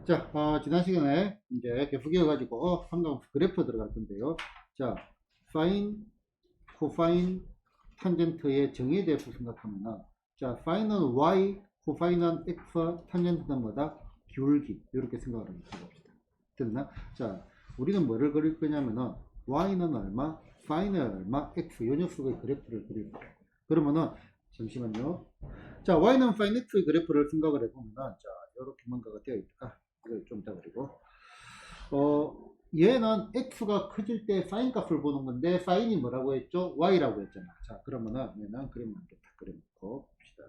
자, 지난 시간에 이제 개프기여가지고 삼각 그래프 들어갈 건데요. 자, 사인, 코사인, 탄젠트의 정의에 대해서 생각하면은, 자, 사인은 y, 코사인은 x, 탄젠트는 뭐다? 기울기. 이렇게 생각을 한번 해봅시다. 됐나? 자, 우리는 뭐를 그릴 거냐면은, y는 얼마, 사인은 얼마, x, 요 녀석의 그래프를 그릴 거예요. 그러면은, 잠시만요. 자, y는 사인 x의 그래프를 생각을 해보면은, 자, 이렇게 뭔가가 되어 있다. 이걸 좀 이따 그리고 얘는 x가 커질 때 사인 값을 보는 건데 사인이 뭐라고 했죠? y라고 했잖아. 자, 그러면은 얘는 그림을 이렇게 다 그려놓고 봅시다.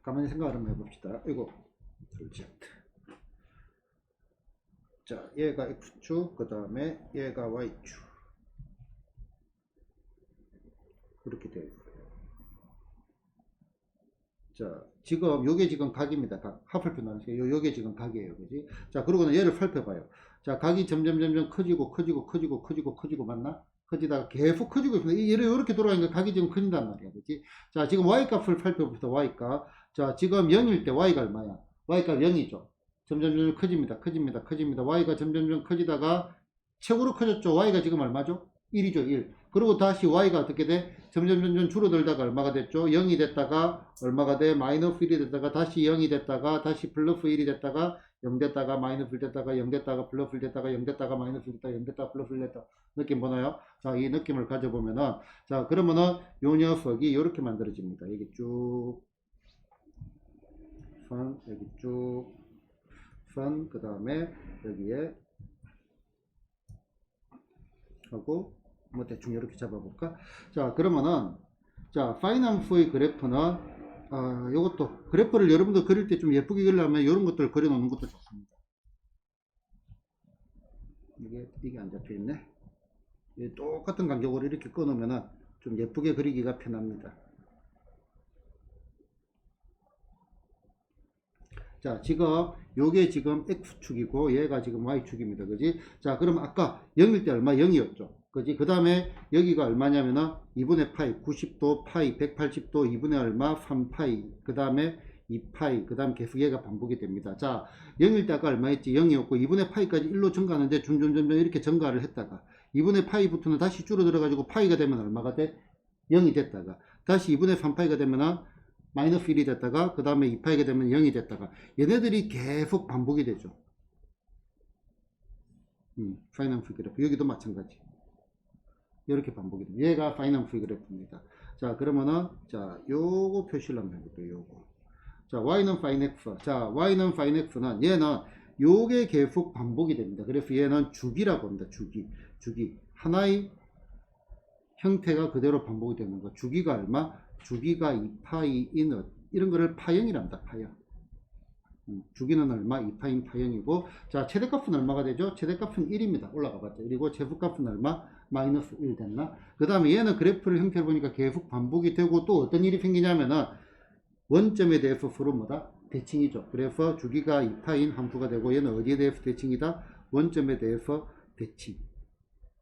가만히 생각을 한번 해봅시다. 이거 자, 얘가 x축, 그 다음에 얘가 y축, 그렇게 되어 있어요. 자, 지금 요게 지금 각입니다. 각. 화살표 나누세요. 요게 지금 각이에요. 그지? 자, 그러고는 얘를 살펴봐요. 자, 각이 점점 커지고 맞나? 커지다가 계속 커지고 있습니다. 얘를 이렇게 돌아가니까 각이 지금 커진단 말이야. 그지? 자, 지금 y 값을 살펴봅시다. y 값. 자, 지금 0일 때 y가 얼마야? y 값 0이죠. 점점 커집니다. y가 점점 커지다가 최고로 커졌죠. y가 지금 얼마죠? 1이죠. 1. 그리고 다시 y가 어떻게 돼? 점점 줄어들다가 얼마가 됐죠? 0이 됐다가 얼마가 돼? 마이너스 1이 됐다가 다시 0이 됐다가 다시 플러스 1이 됐다가 0 됐다가 마이너스 1 됐다가 0 됐다가 플러스 1 됐다가 0 됐다가 마이너스 1 됐다가 0 됐다가 플러스 1 됐다가 느낌 보나요? 자, 이 느낌을 가져보면은 자, 그러면은 요 녀석이 이렇게 만들어집니다. 여기 쭉 선, 여기 쭉 선, 그 다음에 여기에 하고 뭐 대충 이렇게 잡아볼까? 자, 그러면은 자, 파이낸스의 그래프는 요것도 그래프를 여러분들 그릴 때 좀 예쁘게 그리려면 이런 것들을 그려 놓는 것도 좋습니다. 이게 안 잡혀 있네. 똑같은 간격으로 이렇게 꺼 놓으면은 좀 예쁘게 그리기가 편합니다. 자, 지금 요게 지금 x축이고 얘가 지금 y축입니다. 그지? 자, 그럼 아까 0일 때 얼마? 0이었죠. 그지? 그 다음에 여기가 얼마냐면은 2분의 파이, 90도, 파이, 180도, 2분의 얼마? 3파이, 그 다음에 2파이, 그 다음 계속 얘가 반복이 됩니다. 자, 0일 때 아까 얼마였지? 0이었고 2분의 파이까지 1로 증가하는데 점점 이렇게 증가를 했다가 2분의 파이부터는 다시 줄어들어 가지고 파이가 되면 얼마가 돼? 0이 됐다가 다시 2분의 3파이가 되면은 마이너스 1이 됐다가 그 다음에 2파이가 되면 0이 됐다가 얘네들이 계속 반복이 되죠. 파이낸스 그래프 여기도 마찬가지 이렇게 반복이 됩니다. 얘가 파이낸스 그래프입니다. 자, 그러면은 자, 요거 표시를 한번 해볼게요. 요거 자, y는 파이넥스. 자, y는 파이넥스는 얘는 요게 계속 반복이 됩니다. 그래서 얘는 주기라고 합니다. 주기 하나의 형태가 그대로 반복이 되는 거. 주기가 얼마? 주기가 2파이 인 이런 거를 파형이랍니다. 파형. 주기는 얼마? 2파인 파형이고, 자, 최대값은 얼마가 되죠? 최대값은 1입니다. 올라가 봤죠. 그리고 제곱값은 얼마? 마이너스 1 됐나? 그 다음에 얘는 그래프를 형태를 보니까 계속 반복이 되고 또 어떤 일이 생기냐면은 원점에 대해서 서로 뭐다? 대칭이죠. 그래서 주기가 2파인 함수가 되고 얘는 어디에 대해서 대칭이다? 원점에 대해서 대칭.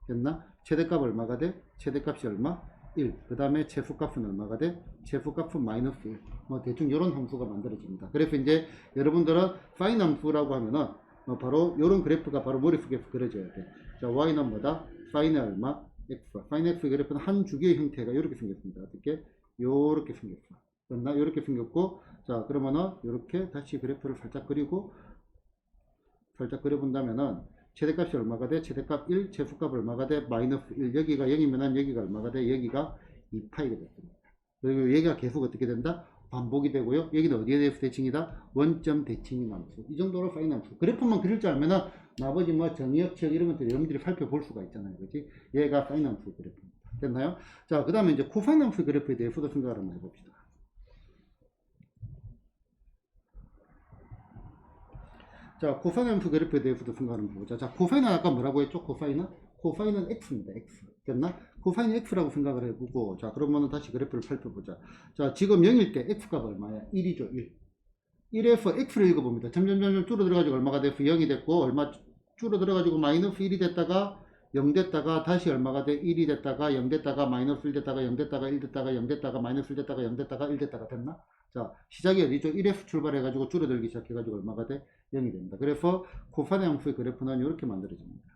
됐나? 최대값 얼마가 돼? 최대값이 얼마? 1. 그 다음에 최소값은 얼마가 돼? 최소값은 마이너스 1. 뭐 대충 이런 함수가 만들어집니다. 그래서 이제 여러분들은 파인 함수라고 하면은 바로 이런 그래프가 바로 머릿속에 그려져야 돼. 자, y는 뭐다? 파인의 얼마? x. 파인 x 그래프는 한 주기의 형태가 이렇게 생겼습니다. 어떻게? 요렇게 생겼어. 됐나? 이렇게 생겼고, 자, 그러면은 이렇게 다시 그래프를 살짝 그리고 살짝 그려본다면은 최대값이 얼마가 돼? 최대값 1, 최소값 얼마가 돼? 마이너스 1. 여기가 0이면 여기가 얼마가 돼? 여기가 2파이가 됐습니다. 그리고 여기가 계속 어떻게 된다? 반복이 되고요. 여기는 어디에 대해서 대칭이다? 원점 대칭이 함수. 이 정도로 파이낸스. 그래프만 그릴 줄 알면은 나머지 뭐 정의역칙 이런 것들 여러분들이 살펴볼 수가 있잖아요. 그렇지? 얘가 파이낸스 그래프입니다. 됐나요? 자, 그 다음에 이제 코파이낸스 그래프에 대해서도 생각을 한번 해봅시다. 자, 코사인함수 그래프에 대해서도 생각을 한번 해보자. 자, 코사인은 아까 뭐라고 했죠? 코사인은 x입니다. x. 됐나? 코사인이 x라고 생각을 해보고, 자, 그러면은 다시 그래프를 살펴보자. 자, 지금 0일 때 x값 얼마야? 1이죠, 1. 1에서 x를 읽어봅니다. 점점 줄어들어가지고 얼마가 됐어? 0이 됐고, 얼마 줄어들어가지고 마이너스 1이 됐다가 0 됐다가 다시 얼마가 돼? 1이 됐다가 0 됐다가 마이너스 1 됐다가 0 됐다가 1 됐다가 0 됐다가 마이너스 1 됐다가 0 됐다가 1 됐다가 됐나? 자, 시작이 어디죠? 1에서 출발해가지고 줄어들기 시작해가지고 얼마가 돼? 0이 됩니다. 그래서 코사인 함수의 그래프는 이렇게 만들어집니다.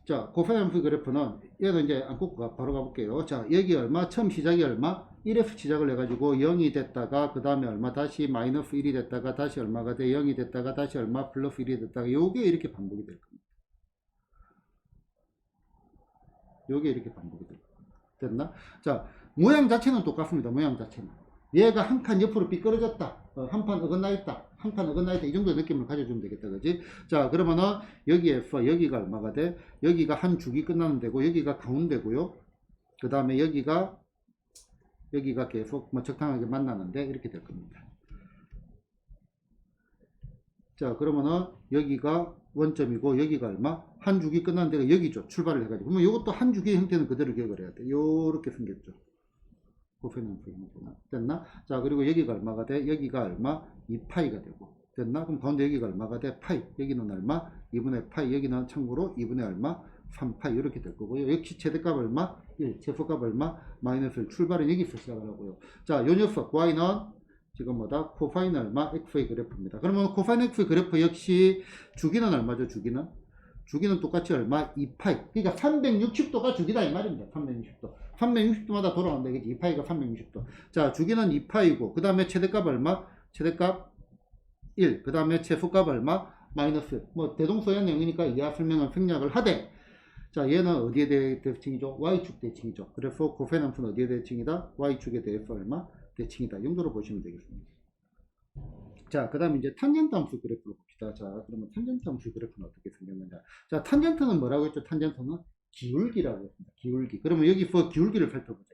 자, 코사인 함수의 그래프는 얘는 이제 안 꽂고 바로 가볼게요. 자, 여기 얼마? 처음 시작이 얼마? 1에서 시작을 해가지고 0이 됐다가 그 다음에 얼마? 다시 마이너스 1이 됐다가 다시 얼마가 돼? 0이 됐다가 다시 얼마? 플러스 1이 됐다가 요게 이렇게 반복이 될 겁니다. 요게 이렇게 반복이 될 겁니다. 됐나? 자, 모양 자체는 똑같습니다. 모양 자체는. 얘가 한 칸 옆으로 삐끄러졌다. 한 판 어긋나 있다. 한 판 어긋나 있다. 이 정도의 느낌을 가져주면 되겠다. 그지? 자, 그러면은 여기에서 여기가 얼마가 돼? 여기가 한 주기 끝나는 데고 여기가 가운데고요. 그 다음에 여기가 계속 뭐 적당하게 만나는데 이렇게 될 겁니다. 자, 그러면은 여기가 원점이고 여기가 얼마? 한 주기 끝난 데가 여기죠. 출발을 해가지고. 그러면 이것도 한 주기의 형태는 그대로 기억을 해야 돼. 요렇게 생겼죠. 코사인 됐나? 자, 그리고 여기가 얼마가 돼? 여기가 얼마? 2파이가 되고. 됐나? 그럼 가운데 여기가 얼마가 돼? 파이. 여기는 얼마? 2분의 파이. 여기는 참고로 2분의 얼마? 3파이. 이렇게 될 거고요. 역시 최대값 얼마? 1. 제곱값 얼마? 마이너스 1. 출발은 여기서 시작을 하고요. 자, 요 녀석 y는 지금 뭐다? 코사인 얼마? x의 그래프입니다. 그러면 코사인 x의 그래프 역시 주기는 얼마죠? 주기는 똑같이 얼마? 2파이. 그러니까 360도가 주기다 이 말입니다. 360도. 360도마다 돌아온다. 이게 2파이가 360도. 자, 주기는 2파이고 그 다음에 최대값 얼마? 최대값 1. 그 다음에 최소값 얼마? 마이너스. 뭐 대동소이한 내용이니까 이하 설명은 생략을 하되, 자, 얘는 어디에 대칭이죠? y축 대칭이죠. 그래서 코사인 함수는 어디에 대칭이다? y축에 대해서 얼마? 대칭이다. 이 정도로 보시면 되겠습니다. 자, 그 다음에 이제 탄젠트 함수 그래프를 봅시다. 자, 그러면 탄젠트 함수 그래프는 어떻게 생겼느냐. 자, 탄젠트는 뭐라고 했죠? 탄젠트는 기울기라고 했습니다. 기울기. 그러면 여기서 기울기를 살펴보자.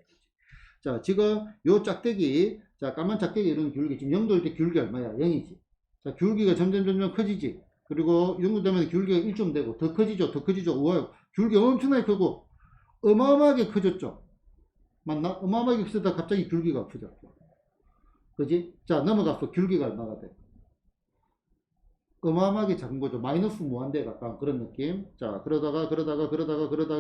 자, 지금 요 짝대기, 자, 까만 짝대기 이런 기울기, 지금 0도일 때 기울기 얼마야? 0이지. 자, 기울기가 점점 커지지. 그리고 이 정도 되면 기울기가 1점 되고, 더 커지죠. 우와, 기울기가 엄청나게 크고, 어마어마하게 커졌죠. 맞나? 어마어마하게 커졌다 갑자기 기울기가 없어졌죠. 그지? 자, 넘어가서 기울기가 얼마가 돼? 어마어마하게 작은 거죠. 마이너스 무한대에 가까운 그런 느낌. 자, 그러다가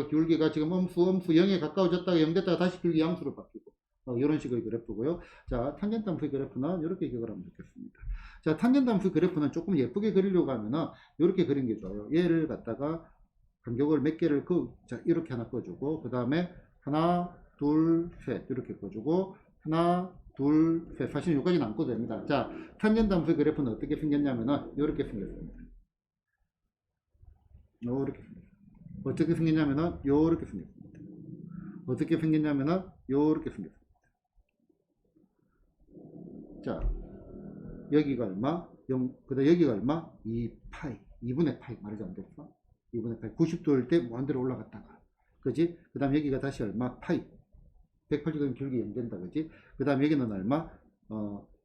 기울기가 지금 엄수 0에 가까워졌다가 0 됐다가 다시 기울기 양수로 바뀌고. 이런 식의 그래프고요. 자, 탄젠트 함수의 그래프는 이렇게 기억을 하면 좋겠습니다. 자, 탄젠트 함수의 그래프는 조금 예쁘게 그리려고 하면은 이렇게 그린 게 좋아요. 얘를 갖다가 간격을 몇 개를 자, 이렇게 하나 꺼주고, 그 다음에 하나, 둘, 셋 이렇게 꺼주고, 하나, 둘, 셋. 사실 여기까지는 안 꺼도 됩니다. 자, 탄젠트 함수의 그래프는 어떻게 생겼냐면은 이렇게 생겼습니다. 요렇게 생겼습니다. 어떻게 생겼냐면은 요렇게 생겼습니다. 어떻게 생겼냐면은 요렇게 생겼습니다. 자, 여기가 얼마? 0, 그 다음 여기가 얼마? 2파이. 2분의 파이. 말이 안 됐어? 2분의 파이. 90도일 때 무한대로 올라갔다가. 그지? 그 다음 여기가 다시 얼마? 파이. 180도 기울기 0 된다. 그지? 그 다음 여기는 얼마?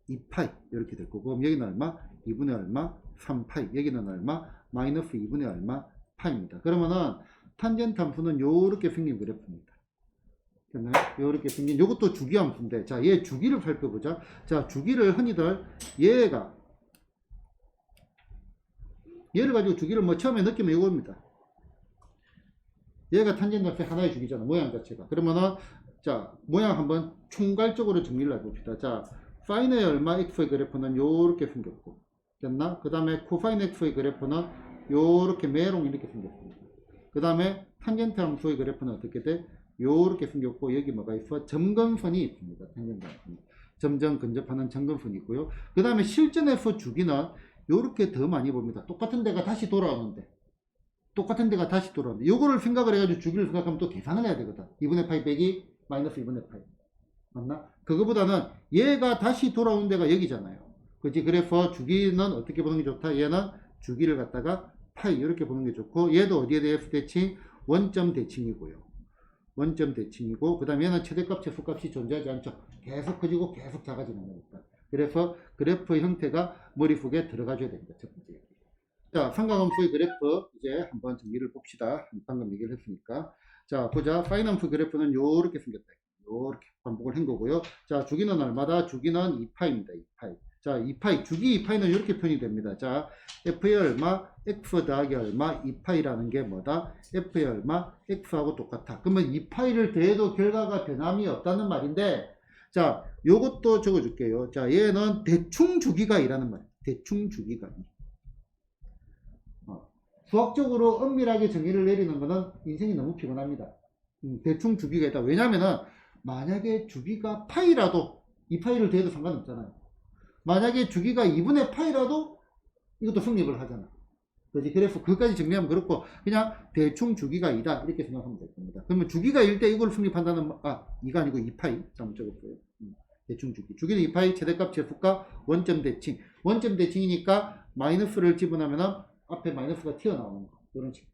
2파이. 이렇게 될 거고. 그럼 여기는 얼마? 2분의 얼마? 3파이. 여기는 얼마? 마이너스 2분의 얼마? 파입니다. 그러면은 탄젠트 함수는 요렇게 생긴 그래프입니다. 됐나요? 요렇게 생긴, 요것도 주기 함수인데, 자, 얘 주기를 살펴보자. 자, 주기를 흔히들 얘를 가지고 주기를 뭐 처음에 느끼면 이겁니다. 얘가 탄젠트 함수의 하나의 주기잖아. 모양 자체가. 그러면은 자, 모양 한번 총괄적으로 정리를 해봅시다. 자, 사인의 얼마 x의 그래프는 요렇게 생겼고, 됐나? 그 다음에 코사인 x의 그래프는 요렇게 메롱 이렇게 생겼습니다. 그 다음에 탄젠트 함수의 그래프는 어떻게 돼? 요렇게 생겼고, 여기 뭐가 있어? 점근선이 있습니다. 탄젠트 함수. 점점 근접하는 점근선이 있고요. 그 다음에 실전에서 주기는 요렇게 더 많이 봅니다. 똑같은 데가 다시 돌아오는데. 요거를 생각을 해가지고 주기를 생각하면 또 계산을 해야 되거든. 2분의 파이 빼기 마이너스 2분의 파이. 맞나? 그거보다는 얘가 다시 돌아오는 데가 여기잖아요. 그치? 그래서 주기는 어떻게 보는 게 좋다? 얘는 주기를 갖다가 파이 이렇게 보는 게 좋고, 얘도 어디에 대해서 대칭? 원점 대칭이고요. 원점 대칭이고, 그 다음에 얘는 최대값, 최소값이 존재하지 않죠. 계속 커지고 계속 작아지는 거니까. 그래서 그래프 형태가 머릿속에 들어가줘야 됩니다. 첫 번째. 자, 삼각함수의 그래프 이제 한번 정리를 봅시다. 방금 얘기를 했으니까. 자, 보자. 사인 함수 그래프는 요렇게 생겼다. 요렇게 반복을 한 거고요. 자, 주기는 얼마다? 주기는 2파입니다. 2파이. 자, 2파이, 주기 2파이는 이렇게 표현이 됩니다. 자, f의 얼마, x 더하기 얼마, 2파이라는 게 뭐다? f의 얼마, x하고 똑같아. 그러면 2파이를 더해도 결과가 변함이 없다는 말인데, 자, 요것도 적어줄게요. 자, 얘는 대충 주기가 2라는 말이에요. 대충 주기가 2. 수학적으로 엄밀하게 정의를 내리는 거는 인생이 너무 피곤합니다. 대충 주기가 있다. 왜냐면은, 만약에 주기가 파이라도, 2파이를 더해도 상관없잖아요. 만약에 주기가 2분의 파이라도 이것도 성립을 하잖아. 그지? 그래서 그까지 정리하면 그렇고, 그냥 대충 주기가 2다. 이렇게 생각하면 될 겁니다. 그러면 주기가 1때 이걸 성립한다는, 2가 아니고 2파이. 잘못 적었고요. 대충 주기. 주기는 2파이, 최대값, 제수값, 원점 대칭. 원점 대칭이니까 마이너스를 집어넣으면 앞에 마이너스가 튀어나오는 거. 이런 식.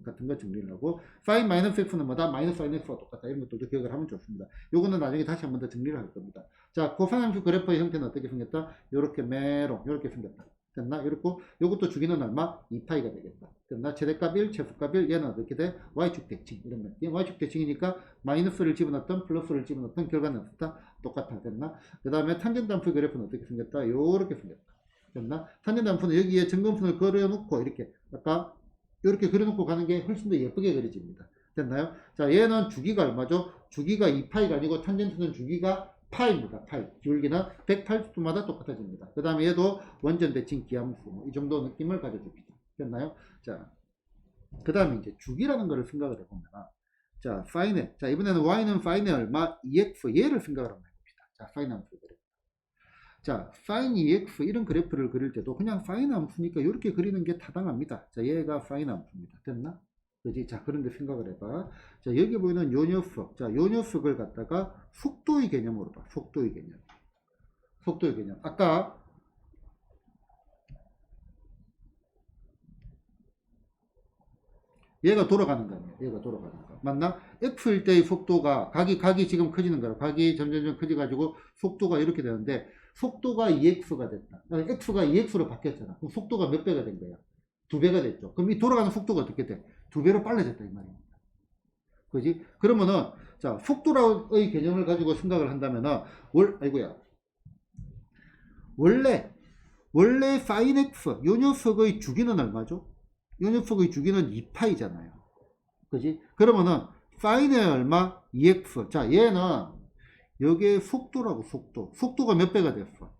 같은 거 정리를 하고, sin 마이너스 x는 뭐다? 마이너스 sin x와 똑같다. 이런 것들도 기억을 하면 좋습니다. 요거는 나중에 다시 한 번 더 정리를 할 겁니다. 자, 코사인함수 그래프의 형태는 어떻게 생겼다? 요렇게 메롱, 요렇게 생겼다. 됐나? 이렇고, 요것도 주기는 얼마? 2파이가 되겠다. 됐나? 최대값 1, 최소값 1, 얘는 어떻게 돼? y축 대칭. 이런 거. y축 대칭이니까 마이너스를 집어넣던 플러스를 집어넣던 결과는 어떻다? 똑같아. 됐나? 그 다음에 탄젠트 함수 그래프는 어떻게 생겼다? 요렇게 생겼다. 됐나? 탄젠트 함수는 여기에 점근선을 그려놓고, 이렇게, 아까 이렇게 그려놓고 가는 게 훨씬 더 예쁘게 그려집니다. 됐나요? 자, 얘는 주기가 얼마죠? 주기가 2파이가 아니고 탄젠트는 주기가 파입니다. 파이. 기울기는 180도마다 똑같아집니다. 그 다음에 얘도 원점 대칭 기함수. 이 정도 느낌을 가져줍니다. 됐나요? 자, 그 다음에 이제 주기라는 거를 생각을 해보면, 자, 사인의, 자, 이번에는 y는 사인의 얼마? 2x. 얘를 생각을 한번 해봅시다. 자, 사인 함수 그래프. 자, sin 2x 이런 그래프를 그릴 때도 그냥 sin 함수니까 이렇게 그리는 게 타당합니다. 자, 얘가 sin 함수입니다. 됐나? 그지? 자, 그런데 생각을 해봐. 자, 여기 보이는 요 녀석. 자, 요 녀석을 갖다가 속도의 개념으로 봐. 속도의 개념. 속도의 개념. 아까 얘가 돌아가는 거 아니에요. 얘가 돌아가는 거. 맞나? x일 때의 속도가 각이 지금 커지는 거라. 각이 점점 커져가지고 속도가 이렇게 되는데 속도가 2x가 됐다. x가 2x로 바뀌었잖아. 그럼 속도가 몇 배가 된 거야? 2배가 됐죠. 그럼 이 돌아가는 속도가 어떻게 돼? 2배로 빨라졌다 이 말입니다. 그지? 그러면은 자, 속도의 개념을 가지고 생각을 한다면은 원래 sin x 요 녀석의 주기는 얼마죠? 요 녀석의 주기는 2파이잖아요. 그지? 그러면은 sin의 얼마? 2x. 자, 얘는 여기에 속도라고 속도가 몇 배가 됐어?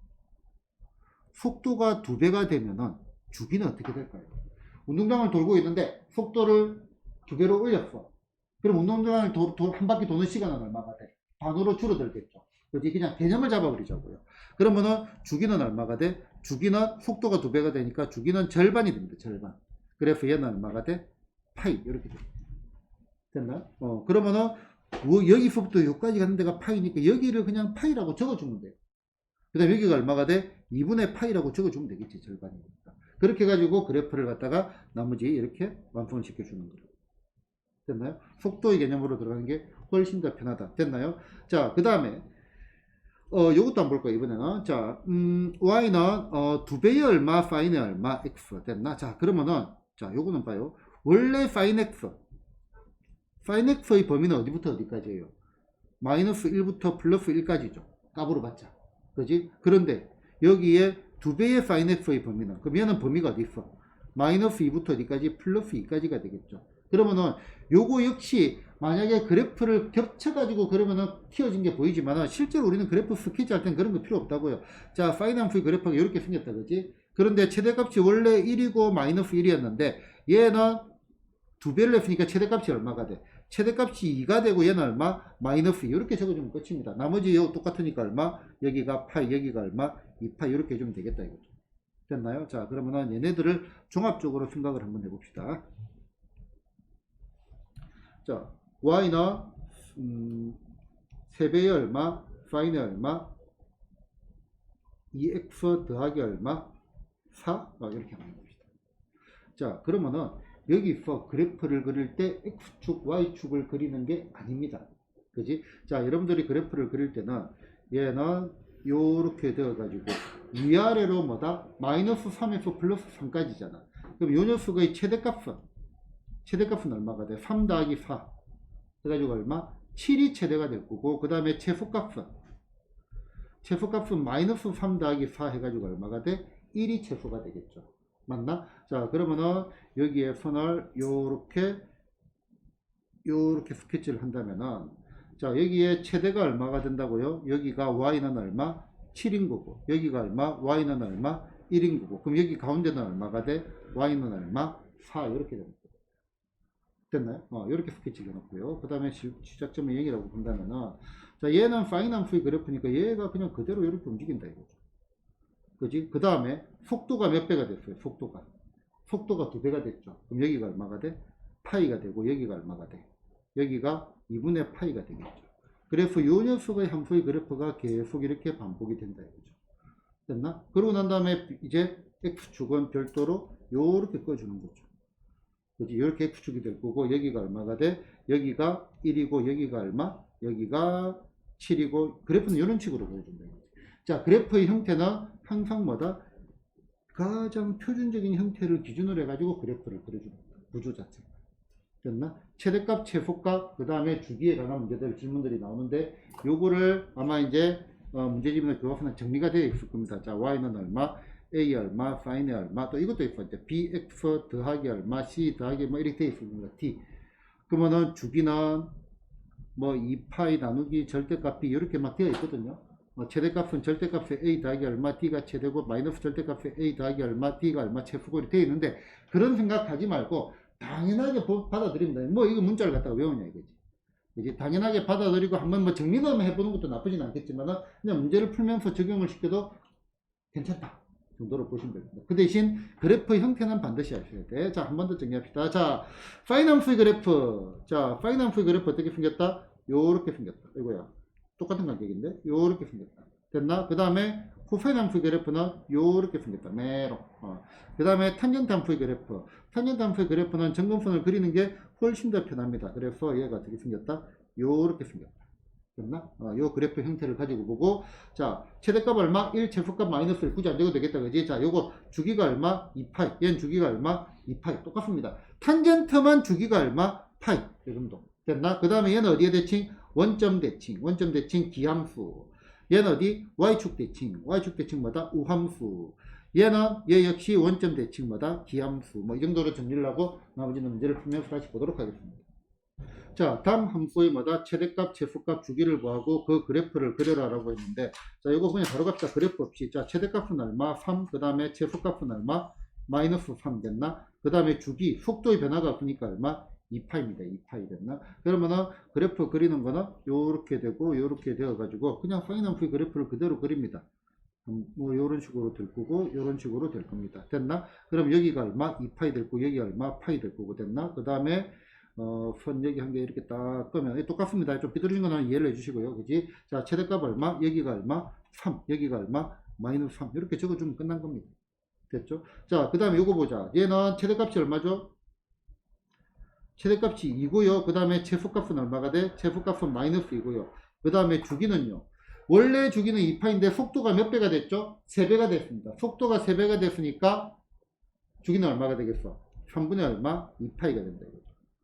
속도가 2배가 되면은 주기는 어떻게 될까요? 운동장을 돌고 있는데 속도를 2배로 올렸어. 그럼 운동장을 한 바퀴 도는 시간은 얼마가 돼? 반으로 줄어들겠죠. 그지? 그냥 개념을 잡아버리자고요. 그러면은 주기는 얼마가 돼? 주기는 속도가 2배가 되니까 주기는 절반이 됩니다. 절반. 그래서 얘는 얼마가 돼? 파이. 이렇게 됩니다. 됐나? 그러면은 여기서부터 여기까지 가는 데가 파이니까 여기를 그냥 파이라고 적어주면 돼요. 그 다음에 여기가 얼마가 돼? 2분의 파이라고 적어주면 되겠지. 절반이니까. 그렇게 해가지고 그래프를 갖다가 나머지 이렇게 완성을 시켜주는 거예요. 됐나요? 속도의 개념으로 들어가는 게 훨씬 더 편하다. 됐나요? 자, 그 다음에 요것도 한번 볼까요? 이번에는. 자, y는 2배의 얼마, sin의 얼마, x. 됐나? 자, 그러면은, 자, 요거는 봐요. 원래 sin x의 범위는 어디부터 어디까지예요? 마이너스 1부터 플러스 1까지죠. 값으로 받자. 그지? 그런데 여기에 2배의 sin x의 범위는, 그럼 얘는 범위가 어디 있어? 마이너스 2부터 어디까지? 플러스 2까지가 되겠죠. 그러면은 요거 역시 만약에 그래프를 겹쳐가지고 그러면은 튀어진 게 보이지만은 실제로 우리는 그래프 스케치 할 땐 그런 거 필요 없다고요. 자, sin 함수의 그래프가 이렇게 생겼다. 그지? 그런데 최대값이 원래 1이고 마이너스 1이었는데 얘는 2배를 했으니까 최대값이 얼마가 돼? 최대값이 2가 되고 얘는 얼마? 마이너스 2. 이렇게 적어주면 끝입니다. 나머지 여기 똑같으니까 얼마? 여기가 파이, 여기가 얼마? 2파이. 이렇게 해주면 되겠다 이거죠. 됐나요? 자, 그러면은 얘네들을 종합적으로 생각을 한번 해봅시다. 자, y는 3배의 얼마? sin의 얼마? 2x 더하기 얼마? 4? 이렇게 하는 겁니다. 자, 그러면은 여기서 그래프를 그릴 때 x축, y축을 그리는 게 아닙니다. 그지? 자, 여러분들이 그래프를 그릴 때는 얘는 요렇게 되어가지고 위아래로 뭐다? 마이너스 3에서 플러스 3까지잖아. 그럼 요 녀석의 최대값은 얼마가 돼? 3 더하기 4 해가지고 얼마? 7이 최대가 될 거고, 그 다음에 최소값은 최소값은 마이너스 3 더하기 4 해가지고 얼마가 돼? 1이 최소가 되겠죠. 맞나? 자, 그러면은 여기에 선을 요렇게 스케치를 한다면은, 자, 여기에 최대가 얼마가 된다고요? 여기가 y는 얼마? 7인 거고, 여기가 얼마? y는 얼마? 1인 거고, 그럼 여기 가운데는 얼마가 돼? y는 얼마? 4. 이렇게 됩니다. 됐나요? 이렇게 스케치를 해놓고요. 그 다음에 시작점은 0이라고 본다면은, 자, 얘는 파이남프의 그래프니까 얘가 그냥 그대로 이렇게 움직인다 이거죠. 그지? 그 다음에 속도가 몇 배가 됐어요? 속도가 2배가 됐죠. 그럼 여기가 얼마가 돼? 파이가 되고, 여기가 얼마가 돼? 여기가 2분의 파이가 되겠죠. 그래서 이 녀석의 함수의 그래프가 계속 이렇게 반복이 된다 이거죠. 됐나? 그러고 난 다음에 이제 x축은 별도로 요렇게 꺼주는 거죠. 그지? 이렇게 x축이 될 거고, 여기가 얼마가 돼? 여기가 1이고, 여기가 얼마? 여기가 7이고, 그래프는 이런 식으로 보여준다. 자, 그래프의 형태는 항상 뭐다? 가장 표준적인 형태를 기준으로 해가지고 그래프를 그려줍니다. 구조 자체가. 됐나? 최대값, 최소값, 그 다음에 주기에 관한 문제들, 질문들이 나오는데, 요거를 아마 이제 문제집이나 교과서는 정리가 되어 있을 겁니다. 자, y는 얼마? a 얼마, sin이 얼마, 또 이것도 있고, 이제 bx 더하기 얼마, c 더하기 뭐 이렇게 되어 있습니다. t. 그러면은 주기는 뭐 2파이 나누기 절대값이 이렇게 막 되어 있거든요. 최대값은 절대값의 a 더하기 얼마, d가 최대고, 마이너스 절대값의 a 더하기 얼마, d가 얼마 최소고 이렇게 되어 있는데, 그런 생각하지 말고 당연하게 받아들입니다. 뭐 이거 문자를 갖다가 외우냐 이거지. 이제 당연하게 받아들이고 한번 뭐 정리를 한번 해보는 것도 나쁘진 않겠지만, 그냥 문제를 풀면서 적용을 시켜도 괜찮다 정도로 보시면 됩니다. 그 대신 그래프 형태는 반드시 아셔야 돼. 자, 한 번 더 정리합시다. 자, 파이남프의 그래프. 자, 파이남프의 그래프 어떻게 생겼다? 요렇게 생겼다. 이거야. 똑같은 간격인데 요렇게 생겼다. 됐나? 그 다음에 코사인함수의 그래프는 요렇게 생겼다. 메로. 그 다음에 탄젠트함수의 그래프. 탄젠트함수의 그래프는 점근선을 그리는 게 훨씬 더 편합니다. 그래서 얘가 어떻게 생겼다? 요렇게 생겼다. 됐나? 요 그래프 형태를 가지고 보고, 자, 최대값 얼마? 1, 최소값 마이너스 1. 굳이 안 적어도 되겠다. 그지? 자, 요거 주기가 얼마? 2파이. 얘는 주기가 얼마? 2파이. 똑같습니다. 탄젠트만 주기가 얼마? 파이. 이 정도. 됐나? 그 다음에 얘는 어디에 대칭? 원점 대칭. 원점 대칭 기함수. 얘는 어디? y축 대칭. y축 대칭 뭐다? 우함수. 얘 역시 원점 대칭 뭐다? 기함수. 뭐 이 정도로 정리를 하고 나머지는 문제를 풀면서 다시 보도록 하겠습니다. 자, 다음 함수의 뭐다? 최대값, 최소값, 주기를 구하고 그 그래프를 그려라라고 했는데, 자, 이거 그냥 바로 갑시다. 그래프 없이. 자, 최대값은 얼마? 3. 그 다음에 최소값은 얼마? 마이너스 3 됐나? 그 다음에 주기, 속도의 변화가 없으니까 얼마? 2파입니다. 2파이 됐나? 그러면은 그래프 그리는 거는 요렇게 되고 요렇게 되어 가지고 그냥 사인함수의 그래프를 그대로 그립니다. 뭐 요런 식으로 될 거고 요런 식으로 될 겁니다. 됐나? 그럼 여기가 얼마? 2파이 될 거고 여기 얼마? 파이 될 거고. 됐나? 그 다음에 선 여기 한 개 이렇게 딱 끄면 똑같습니다. 좀 삐뚤어진 거는 이해를 해주시고요. 그지? 자, 최대값 얼마? 여기가 얼마? 3. 여기가 얼마? 마이너스 3. 이렇게 적어주면 끝난 겁니다. 됐죠? 자, 그 다음에 요거 보자. 얘는 최대값이 얼마죠? 최대값이 2고요. 그 다음에 최소값은 얼마가 돼? 최소값은 마이너스 2고요. 그 다음에 주기는요. 원래 주기는 2파인데 속도가 몇 배가 됐죠? 3배가 됐습니다. 속도가 3배가 됐으니까 주기는 얼마가 되겠어? 3분의 얼마? 2파이가 된다.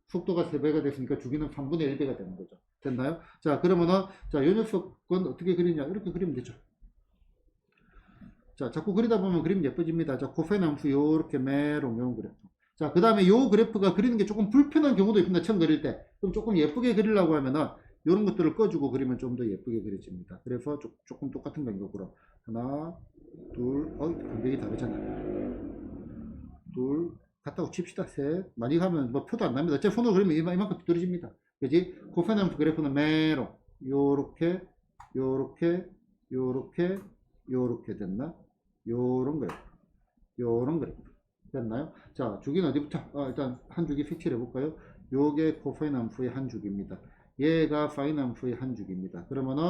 속도가 3배가 됐으니까 주기는 3분의 1배가 되는 거죠. 됐나요? 자, 그러면은, 자, 요 녀석은 어떻게 그리냐? 이렇게 그리면 되죠. 자, 자꾸 그리다 보면 그림 예뻐집니다. 자, 코사인 함수 요렇게 메롱메롱 그래프. 자, 그 다음에 요 그래프가 그리는 게 조금 불편한 경우도 있습니다. 처음 그릴 때. 그럼 조금 예쁘게 그리려고 하면은 요런 것들을 꺼주고 그리면 좀 더 예쁘게 그려집니다. 그래서 조금 똑같은 간격으로. 하나, 둘, 간격이 다르잖아요. 둘, 갔다고 칩시다. 셋. 많이 가면 뭐 표도 안 납니다. 제 손으로 그리면 이만큼 비뚤어집니다. 그지? 코사인 함수 그래프는 메롱. 요렇게, 요렇게, 요렇게, 요렇게 됐나? 요런 그래프. 요런 그래프. 됐나요? 자, 주기는 어디부터? 일단 한 주기 색칠해 볼까요? 요게 코사인 함수의 한 주기입니다. 얘가 사인 함수의 한 주기입니다. 그러면은,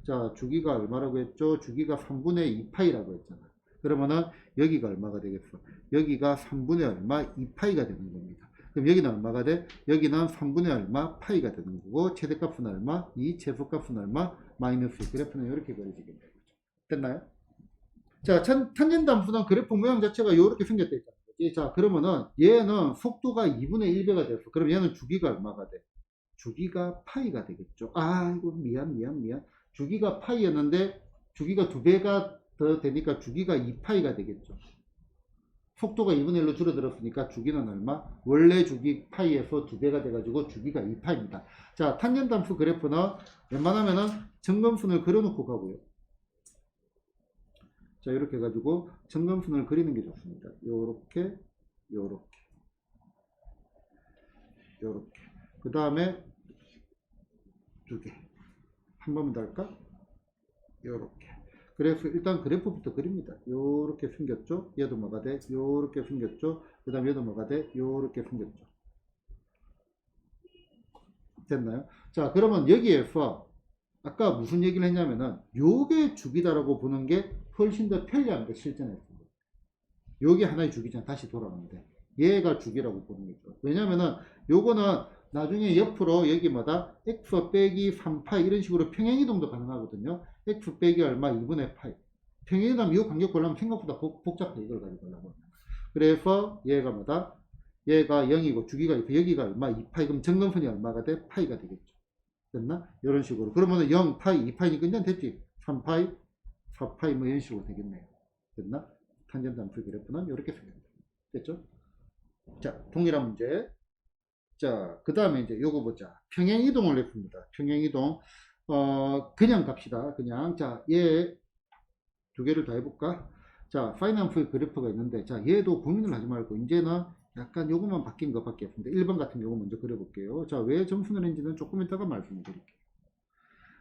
자, 주기가 얼마라고 했죠? 주기가 3분의 2파이라고 했잖아. 그러면은, 여기가 얼마가 되겠어? 여기가 3분의 얼마? 2파이가 되는 겁니다. 그럼 여기는 얼마가 돼? 여기는 3분의 얼마? 파이가 되는 거고, 최대값은 얼마? 2, 최소값은 얼마? 마이너스. 그래프는 이렇게 그려지겠네요. 됐나요? 자, 탄젠트 함수는 그래프 모양 자체가 이렇게 생겼다 있잖아요. 자, 그러면은 얘는 속도가 2분의 1배가 됐어. 그럼 얘는 주기가 얼마가 돼? 주기가 파이가 되겠죠. 아이고, 미안. 주기가 파이였는데 주기가 2배가 더 되니까 주기가 2파이가 되겠죠. 속도가 2분의 1로 줄어들었으니까 주기는 얼마? 원래 주기 파이에서 2배가 돼가지고 주기가 2파입니다. 자, 탄젠트함수 그래프는 웬만하면은 점검선을 그려놓고 가고요. 자, 이렇게 해가지고 점검선을 그리는 게 좋습니다. 요렇게, 요렇게, 요렇게. 그 다음에 2개. 한 번만 더 할까? 요렇게. 그래서 일단 그래프부터 그립니다. 요렇게 생겼죠? 얘도 뭐가 돼? 요렇게 생겼죠? 그 다음에 얘도 뭐가 돼? 요렇게 생겼죠? 됐나요? 자, 그러면 여기에서 아까 무슨 얘기를 했냐면은 요게 주기다라고 보는 게 훨씬 더 편리합니다. 실전에서. 요게 하나의 주기잖아. 다시 돌아오는데 얘가 주기라고 보는 거죠. 왜냐면은 요거는 나중에 옆으로 여기 뭐다? x 빼기 3파이 이런 식으로 평행이동도 가능하거든요. x 빼기 얼마? 2분의 파이. 평행이동 이 간격 보려면 생각보다 복잡해. 이걸 가지고 하려면. 그래서 얘가 뭐다? 얘가 0이고 주기가 있고 여기가 얼마? 2파이. 그럼 점검선이 얼마가 돼? 파이가 되겠죠. 됐나? 이런 식으로. 그러면은 0, 파이, 2파이니까 이제 됐지. 3파이, 4파이 뭐 이런 식으로 되겠네요. 됐나? 탄젠트 함수 그래프는 이렇게 생깁니다. 됐죠? 자, 동일한 문제. 자, 그 다음에 이제 요거 보자. 평행이동을 냈습니다. 평행이동. 그냥 갑시다. 그냥. 자, 얘 두 개를 다 해볼까? 자, 파이낸스 그래프가 있는데, 자, 얘도 고민을 하지 말고, 이제는 약간 요것만 바뀐 것밖에 없는데, 1번 같은 요거 먼저 그려볼게요. 자, 왜 점수를 낸지는 조금 이따가 말씀을 드릴게요.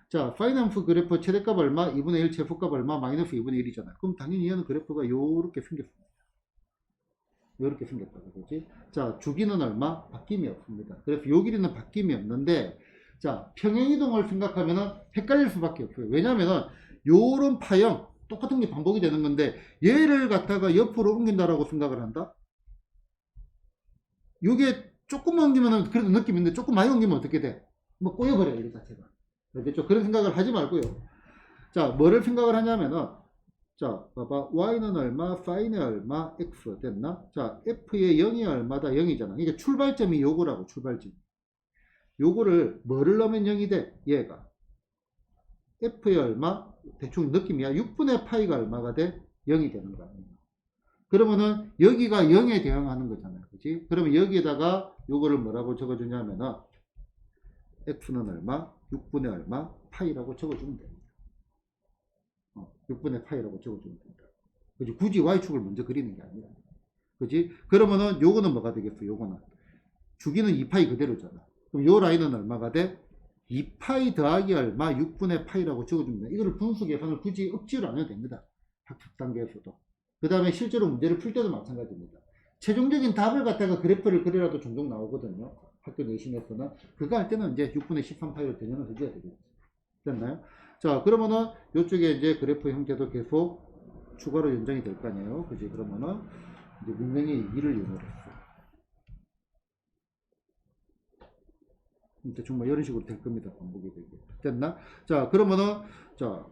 자, 파이낸스 그래프 최대값 얼마? 2분의 1 최소값 얼마? 마이너스 2분의 1이잖아. 그럼 당연히 얘는 그래프가 요렇게 생겼습니다. 이렇게 생겼다고 그러지. 자, 주기는 얼마? 바뀜이 없습니다. 그래서 요 길이는 바뀜이 없는데, 자, 평행이동을 생각하면은 헷갈릴 수밖에 없어요. 왜냐면은 요런 파형 똑같은 게 반복이 되는 건데 얘를 갖다가 옆으로 옮긴다라고 생각을 한다. 요게 조금만 옮기면은 그래도 느낌이 있는데 조금 많이 옮기면 어떻게 돼? 뭐 꼬여버려요, 이 자체가. 알겠죠? 그런 생각을 하지 말고요. 자, 뭐를 생각을 하냐면은, 자, 봐봐. y는 얼마, sin이 얼마, x 됐나? 자, f의 0이 얼마다? 0이잖아. 이게 출발점이 요거라고, 출발점. 요거를 뭐를 넣으면 0이 돼? 얘가. f의 얼마? 대충 느낌이야. 6분의 파이가 얼마가 돼? 0이 되는 거야. 그러면은 여기가 0에 대응하는 거잖아요. 그치? 그러면 여기에다가 요거를 뭐라고 적어주냐면은 x는 얼마? 6분의 얼마? 파이라고 적어주면 됩니다. 6분의 파이라고 적어주면 됩니다. 그치? 굳이 y축을 먼저 그리는 게 아니라. 그치? 그러면은 요거는 뭐가 되겠어? 요거는. 주기는 2파이 그대로잖아. 그럼 요 라인은 얼마가 돼? 2파이 더하기 얼마? 6분의 파이라고 적어줍니다. 이거를 분수 계산을 굳이 억지로 안 해도 됩니다. 학습 단계에서도. 그 다음에 실제로 문제를 풀 때도 마찬가지입니다. 최종적인 답을 갖다가 그래프를 그려라도 종종 나오거든요. 학교 내신에서는. 그거 할 때는 이제 6분의 13파이로 변형을 해줘야 되겠죠. 됐나요? 자, 그러면은 이쪽에 이제 그래프 형태도 계속 추가로 연장이 될 거 아니에요. 그지? 그러면은 이제 분명히 2를 이용을 했어. 대충 뭐 이런 식으로 될 겁니다. 반복이 되게. 됐나? 자, 그러면은, 자,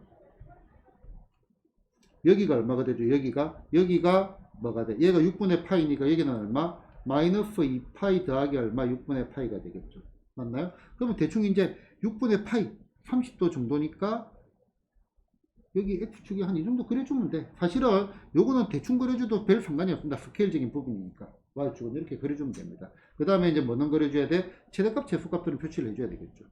여기가 얼마가 되죠? 여기가 뭐가 돼? 얘가 6분의 파이니까 여기는 얼마? 마이너스 2파이 더하기 얼마? 6분의 파이가 되겠죠. 맞나요? 그러면 대충 이제 6분의 파이 30도 정도니까 여기 X축이 한 이 정도 그려주면 돼. 사실은 요거는 대충 그려줘도 별 상관이 없습니다. 스케일적인 부분이니까. Y축은 이렇게 그려주면 됩니다. 그 다음에 이제 뭐는 그려줘야 돼? 최대값, 최소값들은 표시를 해줘야 되겠죠.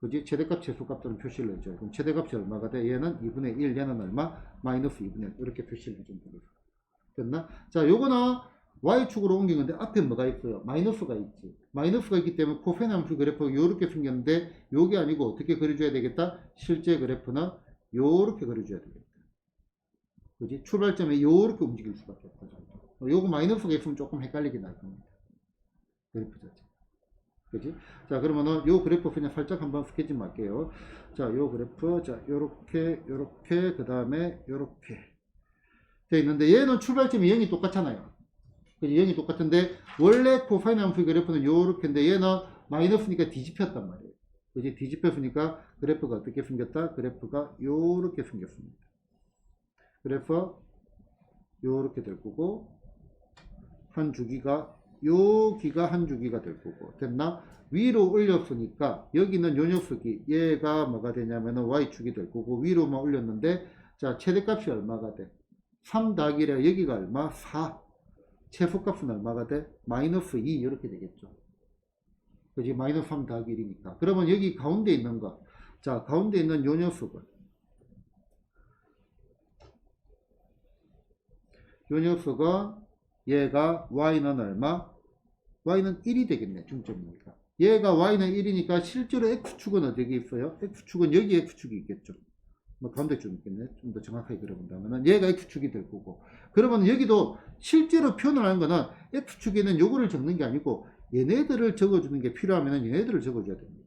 그지? 최대값, 최소값들은 표시를 해줘요. 그럼 최대값이 얼마가 돼? 얘는 2분의 1, 얘는 얼마? 마이너스 2분의 1. 이렇게 표시를 해주면 되겠어. 됐나? 자, 요거는 Y축으로 옮긴 건데 앞에 뭐가 있어요? 마이너스가 있지. 마이너스가 있기 때문에 코사인 함수 그래프가 요렇게 생겼는데 요게 아니고 어떻게 그려줘야 되겠다? 실제 그래프는 요렇게 그려줘야 되겠다. 그지? 출발점에 요렇게 움직일 수밖에 없다. 요거 마이너스가 있으면 조금 헷갈리게 날 겁니다. 그래프 자체. 그지? 자, 그러면은 요 그래프 그냥 살짝 한번 스케치 할게요. 자, 요 그래프, 자, 요렇게, 그 다음에 요렇게 돼 있는데 얘는 출발점이 0이 똑같잖아요. 그지? 0이 똑같은데 원래 코사인 함수 그래프는 요렇게인데 얘는 마이너스니까 뒤집혔단 말이에요. 그지? 뒤집혔으니까 그래프가 어떻게 생겼다? 그래프가 요렇게 생겼습니다. 그래서 요렇게 될 거고 한 주기가 여기가 한 주기가 될 거고. 됐나? 위로 올렸으니까 여기는 요 녀석이 얘가 뭐가 되냐면은 y축이 될 거고 위로만 올렸는데 자 최대값이 얼마가 돼? 3 더하기래 여기가 얼마? 4. 최소값은 얼마가 돼? 마이너스 2 이렇게 되겠죠. 그지? 마이너스 3 더하기 1이니까. 그러면 여기 가운데 있는 거. 자 가운데 있는 요 녀석은 요 녀석은 얘가 y는 얼마? y는 1이 되겠네. 중점이니까. 얘가 y는 1이니까 실제로 x축은 어디에 있어요? x축은 여기 x축이 있겠죠. 뭐 가운데쯤 있겠네. 좀 더 정확하게 그려본다면 얘가 x축이 될 거고. 그러면 여기도 실제로 표현을 하는 거는 x축에는 요거를 적는 게 아니고 얘네들을 적어주는 게 필요하면 얘네들을 적어줘야 됩니다.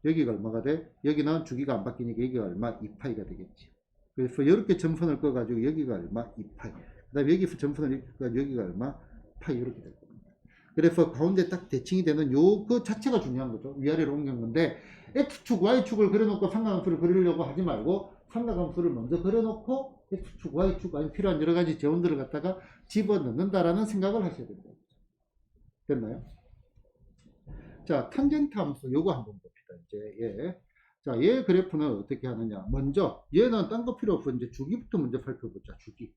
여기가 얼마가 돼? 여기는 주기가 안 바뀌니까 여기가 얼마? 2파이가 되겠지. 그래서 이렇게 점선을 꺼가지고 여기가 얼마? 2파이. 그 다음에 여기서 점선을 꺼가지고 여기가 얼마? 파이 이렇게 될 겁니다. 그래서 가운데 딱 대칭이 되는 요 그 자체가 중요한 거죠. 위아래로 옮긴 건데 x축, y축을 그려놓고 삼각함수를 그리려고 하지 말고 삼각함수를 먼저 그려놓고 x축, y축 아니 필요한 여러 가지 재원들을 갖다가 집어넣는다라는 생각을 하셔야 됩니다. 됐나요? 자, 탄젠트 함수 요거 한번 봅시다. 이제 얘. 자, 얘 그래프는 어떻게 하느냐? 먼저 얘는 딴 거 필요 없어. 이제 주기부터 먼저 살펴보자. 주기.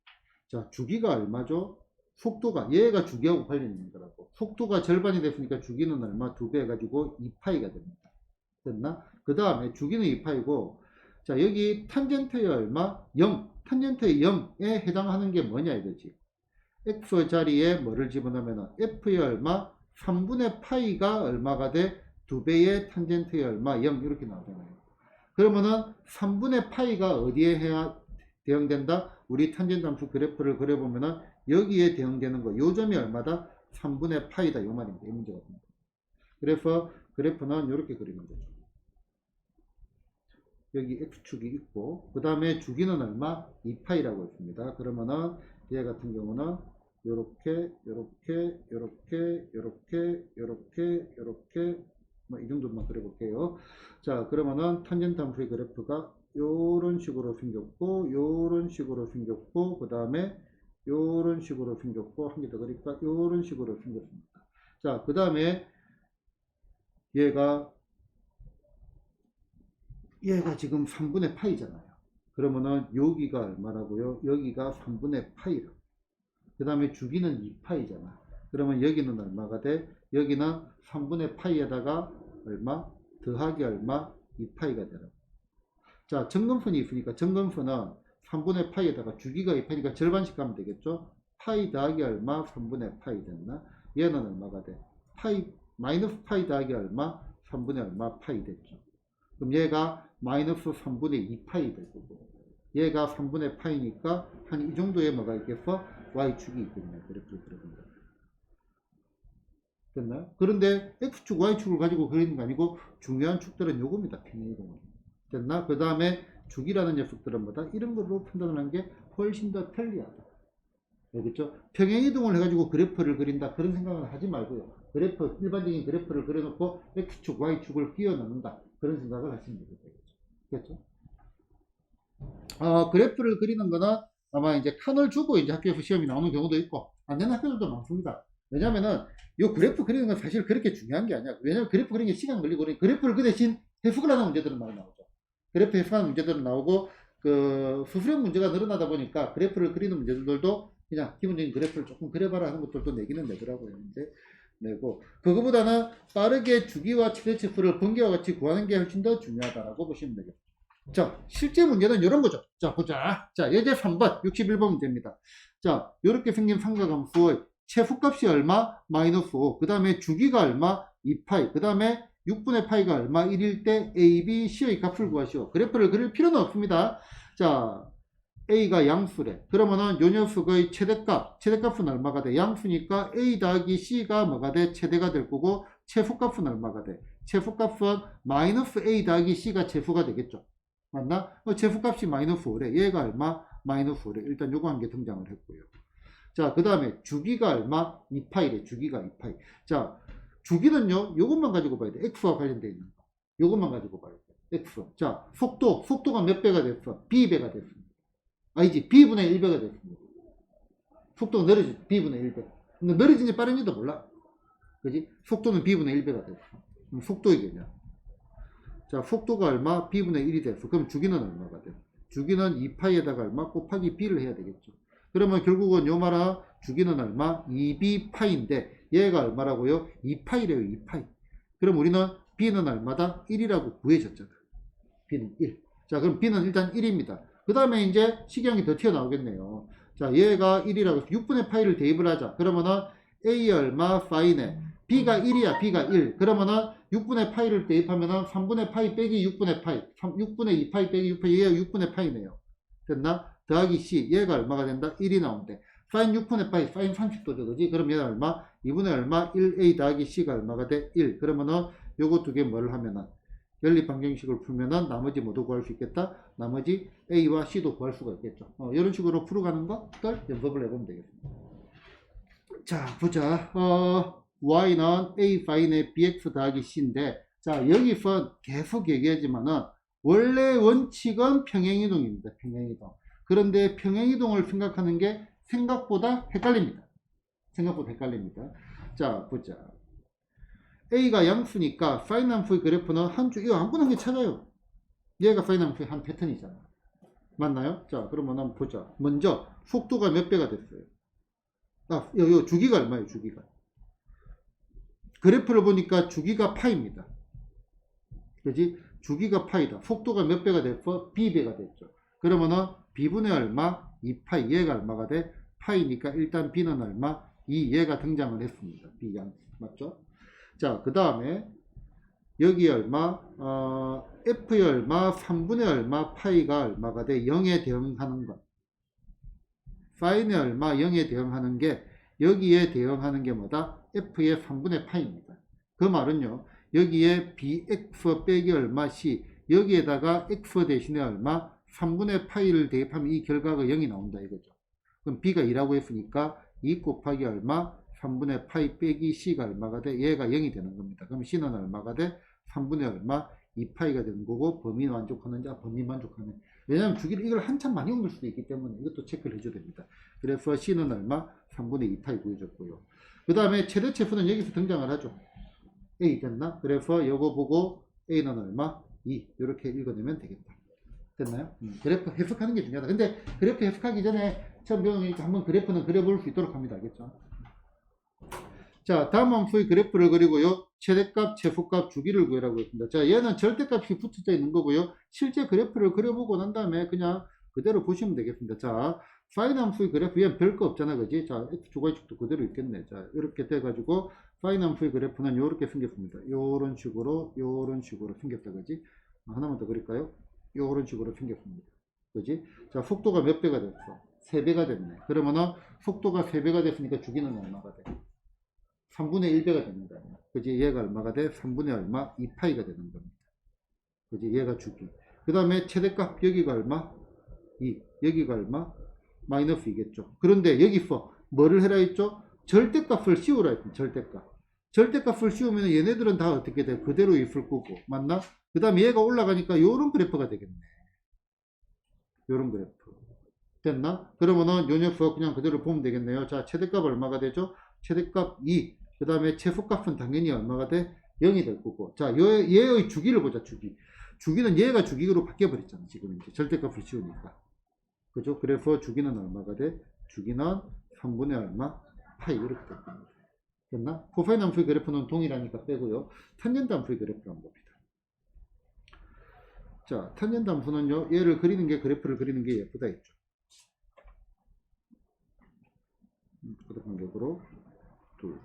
자, 주기가 얼마죠? 속도가 얘가 주기하고 관련이 있는 거라고. 속도가 절반이 됐으니까 주기는 얼마? 2배 해가지고 2파이가 됩니다. 됐나? 그 다음에 주기는 2파이고 자 여기 탄젠트의 얼마? 0. 탄젠트의 0에 해당하는 게 뭐냐 이거지. x 자리에 뭐를 집어넣으면 f의 얼마? 3분의 파이가 얼마가 돼? 2배의 탄젠트의 얼마? 0 이렇게 나오잖아요. 그러면은 3분의 파이가 어디에 해야 대응된다? 우리 탄젠트 함수 그래프를 그려보면은 여기에 대응되는 거, 요 점이 얼마다? 3분의 파이다. 요 말입니다. 이 문제가. 그래서 그래프는 이렇게 그리는 거죠. 여기 x축이 있고, 그 다음에 주기는 얼마? 2파이라고 했습니다. 그러면은 얘 같은 경우는 요렇게, 요렇게, 요렇게, 요렇게, 요렇게, 요렇게, 뭐 이 정도만 그려볼게요. 자, 그러면은 탄젠트 함수의 그래프가 요런 식으로 생겼고, 요런 식으로 생겼고, 그 다음에 요런 식으로 생겼고, 한 개 더 그릴까? 요런 식으로 생겼습니다. 자, 그 다음에 얘가 지금 3분의 파이잖아요. 그러면은 여기가 얼마라고요? 여기가 3분의 파이라고. 그 다음에 주기는 2파이잖아. 그러면 여기는 얼마가 돼? 여기는 3분의 파이에다가 얼마? 더하기 얼마? 2파이가 되라고. 자, 점근선이 있으니까 점근선은 3분의 파이에다가 주기가 2파이니까 절반씩 가면 되겠죠? 파이 더하기 얼마? 3분의 파이 됐나? 얘는 얼마가 돼? 파이, 마이너스 파이 더하기 얼마? 3분의 얼마? 파이 됐죠. 그럼 얘가 마이너스 3분의 2파이 될 거고 얘가 3분의 파이니까 한 이 정도의 뭐가 있겠어? y축이 있겠네. 그래프를 그려본다. 됐나요? 그런데 x축, y축을 가지고 그리는 거 아니고 중요한 축들은 요겁니다. 평행이동은. 됐나? 그 다음에 축이라는 녀석들은 뭐다? 이런 걸로 판단을 한 게 훨씬 더 편리하다. 알겠죠? 평행이동을 해가지고 그래프를 그린다. 그런 생각은 하지 말고요. 그래프, 일반적인 그래프를 그려놓고 x축, y축을 끼워 넣는다. 그런 생각을 하시면 되겠죠. 그렇죠? 그래프를 그리는 거는 아마 이제 칸을 주고 이제 학교에서 시험이 나오는 경우도 있고, 안 되는 학교들도 많습니다. 왜냐면은, 이 그래프 그리는 건 사실 그렇게 중요한 게 아니야. 왜냐면 그래프 그리는 게 시간 걸리고, 그래프를 그 대신 해석을 하는 문제들은 많이 나오죠. 그래프 해석하는 문제들은 나오고, 수수령 문제가 늘어나다 보니까 그래프를 그리는 문제들도 그냥 기본적인 그래프를 조금 그려봐라 하는 것들도 내기는 내더라고요. 이제 내고, 그거보다는 빠르게 주기와 최대치수를 번개와 같이 구하는 게 훨씬 더 중요하다라고 보시면 되겠습니다. 자, 실제 문제는 이런 거죠. 자, 보자. 자, 예제 3번, 61번 문제입니다. 자, 이렇게 생긴 삼각함수의 최소값이 얼마? 마이너스 5. 그 다음에 주기가 얼마? 2파이. 그 다음에 6분의 파이가 얼마? 1일 때 A, B, C의 값을 구하시오. 그래프를 그릴 필요는 없습니다. 자, A가 양수래. 그러면은 요 녀석의 최대값은 얼마가 돼? 양수니까 A 더하기 C가 뭐가 돼? 최대가 될 거고, 최소값은 얼마가 돼? 최소값은 마이너스 A 더하기 C가 최소가 되겠죠. 맞나? 최소값이 마이너스 5래. 얘가 얼마? 마이너스 5래. 일단 요거 한 개 등장을 했고요. 자, 그 다음에 주기가 얼마? 2파이래. 주기가 2파이. 자, 주기는요, 요것만 가지고 봐야 돼. x와 관련되어 있는 거. 요것만 가지고 봐야 돼. x. 자, 속도가 몇 배가 됐어? b배가 됐습니다. 아니지, b분의 1배가 됐습니다. 속도가 느려지, b분의 1배. 근데 느려진지 빠른지도 몰라. 그지? 속도는 b분의 1배가 됐어. 그럼 속도의 개념. 자, 속도가 얼마? b분의 1이 됐어. 그럼 주기는 얼마가 돼? 주기는 2파이에다가 얼마? 곱하기 b를 해야 되겠죠. 그러면 결국은 요 말아 주기는 얼마? 2b 파인데 얘가 얼마라고요? 2파이래요. 2파이. 그럼 우리는 b는 얼마다? 1이라고 구해졌잖아. b는 1. 자, 그럼 b는 일단 1입니다. 그 다음에 이제 식량이 더 튀어나오겠네요. 자, 얘가 1이라고 6분의 파이를 대입을 하자. 그러면은 a 얼마? 파이네. b가 1이야. b가 1. 그러면은 6분의 파이를 대입하면은 3분의 파이 빼기 6분의 파이. 6분의 2파이 빼기 6파이. 얘가 6분의 파이네요. 됐나? 더하기 c. 얘가 얼마가 된다? 1이 나온대. 사인 6분의 파이. 사인 30도죠. 그지? 그럼 얘는 얼마? 2분의 얼마? 1a 더하기 c가 얼마가 돼? 1. 그러면은 요거 두 개 뭘 하면은 연립 방정식을 풀면은 나머지 모두 구할 수 있겠다. 나머지 a와 c도 구할 수가 있겠죠. 이런 식으로 풀어가는 것들 연습을 해보면 되겠습니다. 자, 보자. y는 a 파인의 bx 더하기 c인데, 자, 여기서 계속 얘기하지만은 원래 원칙은 평행이동입니다. 평행이동. 그런데 평행이동을 생각하는 게 생각보다 헷갈립니다. 생각보다 헷갈립니다. 자, 보자. A가 양수니까 사인함수의 그래프는 한 줄, 이거 아무거나 한 개 찾아요. 얘가 사인함수의 한 패턴이잖아. 맞나요? 자, 그러면 한번 보자. 먼저 속도가 몇 배가 됐어요? 요 주기가 얼마예요? 주기가. 그래프를 보니까 주기가 파입니다. 그지? 주기가 파이다. 속도가 몇 배가 됐어? b배가 됐죠. 그러면은 b분의 얼마? 2파이. 얘가 얼마가 돼? 파이니까 일단 b는 얼마? 2. 얘가 등장을 했습니다. b 양수. 맞죠? 자, 그 다음에 여기 얼마? f의 얼마? 3분의 얼마? 파이가 얼마가 돼? 0에 대응하는 것. 사인의 얼마? 0에 대응하는 게 여기에 대응하는 게 뭐다? f의 3분의 파이입니다. 그 말은요. 여기에 bx 빼기 얼마 c 여기에다가 x 대신에 얼마? 3분의 파이를 대입하면 이 결과가 0이 나온다 이거죠. 그럼 b가 2라고 했으니까 2 곱하기 얼마? 3분의 파이 빼기 c가 얼마가 돼? 얘가 0이 되는 겁니다. 그럼 c는 얼마가 돼? 3분의 얼마? 2파이가 되는 거고 범위 만족하는지 범위 만족하는. 왜냐하면 주기를 이걸 한참 많이 옮길 수도 있기 때문에 이것도 체크를 해줘야 됩니다. 그래서 c는 얼마? 3분의 2파이 구해줬고요. 그 다음에 최대체수는 여기서 등장을 하죠. a 됐나? 그래서 요거 보고 a는 얼마? 2 이렇게 읽어내면 되겠다. 됐나요? 그래프 해석하는 게 중요하다. 근데 그래프 해석하기 전에 처음 배우니까 한번 그래프는 그려볼 수 있도록 합니다. 알겠죠? 자, 다음 함수의 그래프를 그리고요. 최대값, 최소값, 주기를 구해라고 했습니다. 자, 얘는 절대값이 붙어져 있는 거고요. 실제 그래프를 그려보고 난 다음에 그냥 그대로 보시면 되겠습니다. 자, 사인 함수의 그래프, 얘는 별거 없잖아. 그지? 자, x축도 그대로 있겠네. 자, 이렇게 돼가지고 사인 함수의 그래프는 이렇게 생겼습니다. 요런 식으로 생겼다. 그지? 하나만 더 그릴까요? 요런 식으로 생겼습니다. 그지? 자, 속도가 몇 배가 됐어? 3배가 됐네. 그러면은 속도가 3배가 됐으니까 주기는 얼마가 돼? 3분의 1배가 됩니다. 그지? 얘가 얼마가 돼? 3분의 얼마? 2파이가 되는 겁니다. 그지? 얘가 주기. 그 다음에 최대값 여기가 얼마? 2. 여기가 얼마? 마이너스 2겠죠. 그런데 여기서 뭐를 해라 했죠? 절대값을 씌우라 했죠. 절대값. 절대값을 씌우면 얘네들은 다 어떻게 돼? 그대로 있을 거고. 맞나? 그 다음에 얘가 올라가니까 요런 그래프가 되겠네. 요런 그래프. 됐나? 그러면은 요 녀석 그냥 그대로 보면 되겠네요. 자, 최대값 얼마가 되죠? 최대값 2. 그 다음에 최소값은 당연히 얼마가 돼? 0이 될 거고. 자, 얘의 주기를 보자, 주기. 주기는 얘가 주기로 바뀌어버렸잖아, 지금 이제. 절대값을 씌우니까. 그죠? 그래서 주기는 얼마가 돼? 주기는 3분의 얼마? 파이. 이렇게 될 겁니다. 됐나? 코사인 함수의 그래프는 동일하니까 빼고요. 탄젠트 함수의 그래프를 한번 봅니다. 자, 탄젠트 함수는요, 얘를 그리는 게, 그래프를 그리는 게 예쁘다 했죠. 간격으로 둘.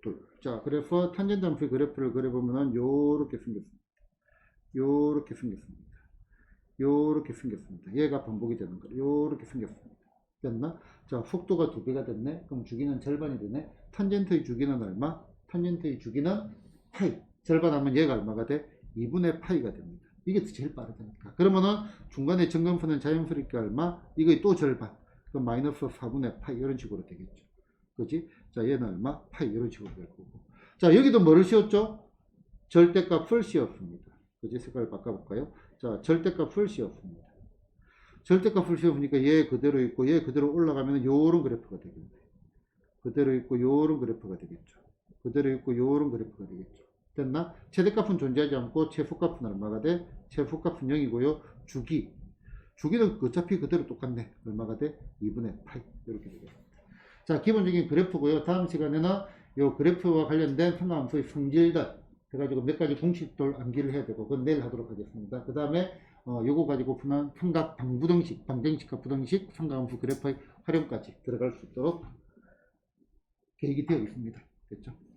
둘. 자, 그래서 탄젠트 함수의 그래프를 그려보면은 요렇게 생겼습니다. 요렇게 생겼습니다. 요렇게 생겼습니다. 얘가 반복이 되는 거예요. 요렇게 생겼습니다. 됐나? 자, 속도가 2배가 됐네. 그럼 주기는 절반이 되네. 탄젠트의 주기는 얼마? 탄젠트의 주기는 파이. 절반하면 얘가 얼마가 돼? 2분의 파이가 됩니다. 이게 제일 빠르다니까. 그러면은 중간에 정근수는 자연스럽게 얼마? 이거 또 절반. 그럼 마이너스 4분의 파이 이런 식으로 되겠죠. 그지? 자, 얘는 얼마? 파이 이런 식으로 될 거고. 자, 여기도 뭐를 씌웠죠? 절대값을 씌웠습니다. 그지? 색깔을 바꿔볼까요? 자, 절대값을 씌웠습니다. 절대값을 씌우니까 얘 그대로 있고 얘 그대로 올라가면 요런 그래프가 되겠네. 그대로 있고 요런 그래프가 되겠죠. 그대로 있고 요런 그래프가 되겠죠. 됐나? 최대값은 존재하지 않고 최소값은 얼마가 돼? 최소값은 0이고요. 주기는 어차피 그대로 똑같네. 얼마가 돼? 2분의 파이 이렇게 되겠습니다. 자, 기본적인 그래프고요. 다음 시간에는 요 그래프와 관련된 상관함수의 성질들 해가지고 몇 가지 공식들 암기를 해야 되고 그건 내일 하도록 하겠습니다. 그 다음에 요거 가지고 푸는 삼각 방부등식, 방정식과 부등식, 상관함수 그래프의 활용까지 들어갈 수 있도록 계획이 되어 있습니다. 됐죠?